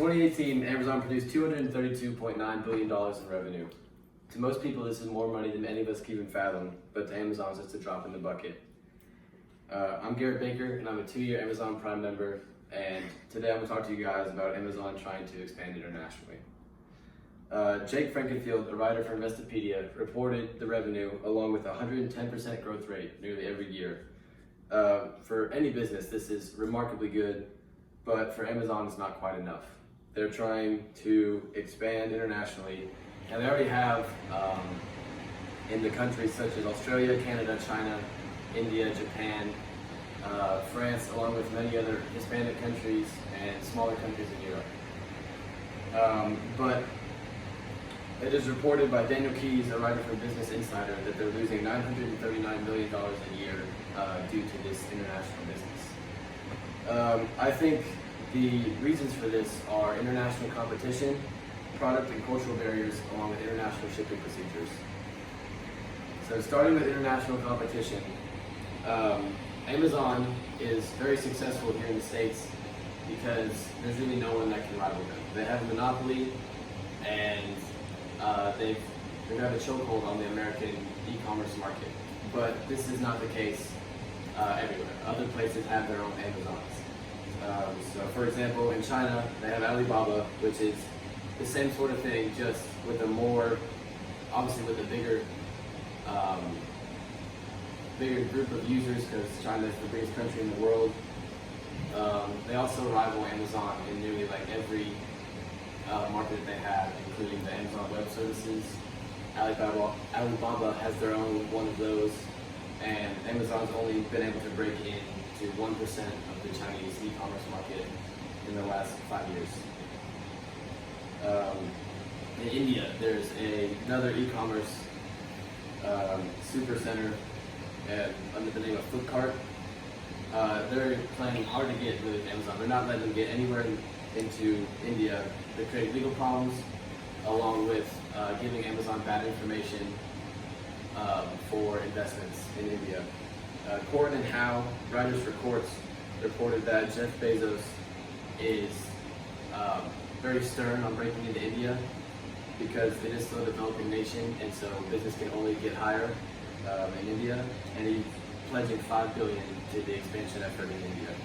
2018, Amazon produced $232.9 billion in revenue. To most people, this is more money than any of us can even fathom, but to Amazon, it's just a drop in the bucket. I'm Garrett Baker, and I'm a 2-year Amazon Prime member, and today I'm going to talk to you guys about Amazon trying to expand internationally. Jake Frankenfield, a writer for Investopedia, reported the revenue along with a 110% growth rate nearly every year. For any business, this is remarkably good, but for Amazon, it's not quite enough. They're trying to expand internationally, and they already have in the countries such as Australia, Canada, China, India, Japan, France, along with many other Hispanic countries and smaller countries in Europe. But it is reported by Daniel Keyes, a writer for Business Insider, that they're losing $939 million a year due to this international business. I think the reasons for this are international competition, product and cultural barriers, along with international shipping procedures. So starting with international competition, Amazon is very successful here in the States because there's really no one that can rival them. They have a monopoly, and they've got a chokehold on the American e-commerce market. But this is not the case everywhere. Other places have their own Amazons. So for example, in China, they have Alibaba, which is the same sort of thing, just with a more, obviously with a bigger group of users, because China is the biggest country in the world. They also rival Amazon in nearly like every market that they have, including the Amazon Web Services. Alibaba has their own one of those, and Amazon's only been able to break into 1% of the Chinese e-commerce market in the last 5 years. In India, there's another e-commerce super center under the name of Flipkart. They're planning hard to get with Amazon. They're not letting them get anywhere into India. They're creating legal problems, along with giving Amazon bad information for investments in India. Court and Howe, writers for Quartz, reported that Jeff Bezos is very stern on breaking into India because it is still a developing nation, and so business can only get higher in India, and he's pledging $5 billion to the expansion effort in India.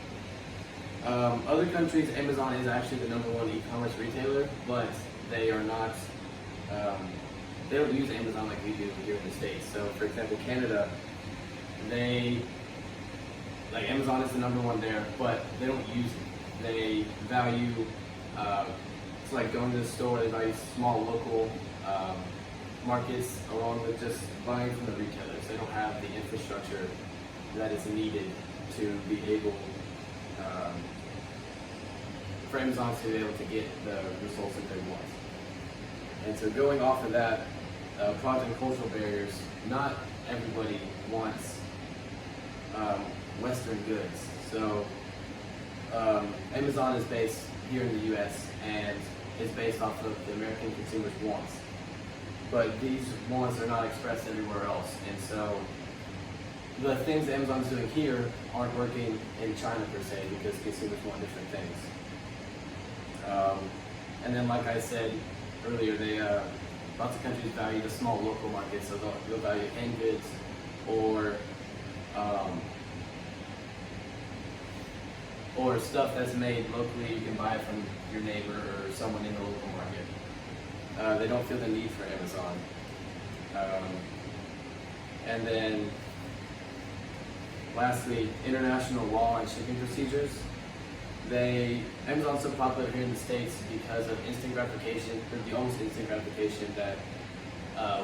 Other countries, Amazon is actually the #1 e-commerce retailer, but they are not. They don't use Amazon like we do here in the States. So, for example, Canada, Amazon is the #1 there, but they don't use it. They value. It's like going to the store. They value small local markets, along with just buying from the retailers. They don't have the infrastructure that is needed to be able for Amazon to be able to get the results that they want. And so going off of that, product and cultural barriers, not everybody wants Western goods. So Amazon is based here in the US and is based off of the American consumer's wants. But these wants are not expressed everywhere else. And so the things Amazon's doing here aren't working in China per se, because consumers want different things. And then, like I said earlier, lots of countries value the small local market, so they'll value hand goods or stuff that's made locally. You can buy it from your neighbor or someone in the local market. They don't feel the need for Amazon. And then lastly, international law and shipping procedures. Amazon's so popular here in the States because of instant gratification, or the almost instant gratification that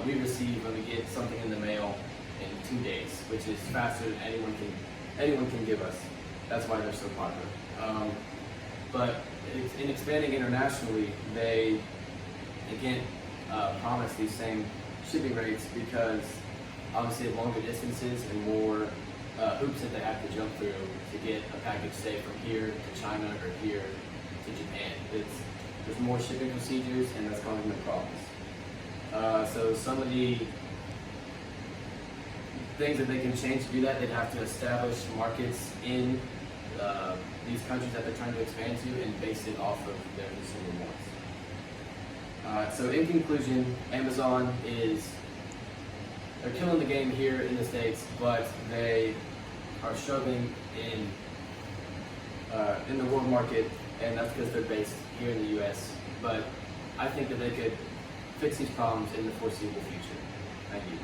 we receive when we get something in the mail in 2 days, which is faster than anyone can give us. That's why they're so popular. But in expanding internationally, they can't promise these same shipping rates because obviously of longer distances and more hoops that they have to jump through to get a package, say, from here to China or here to Japan. There's more shipping procedures, and that's causing them problems. So some of the things that they can change to do that, they'd have to establish markets in these countries that they're trying to expand to and base it off of their consumer So in conclusion, Amazon they're killing the game here in the States, but they are struggling in the world market, and that's because they're based here in the US. But I think that they could fix these problems in the foreseeable future. Thank you.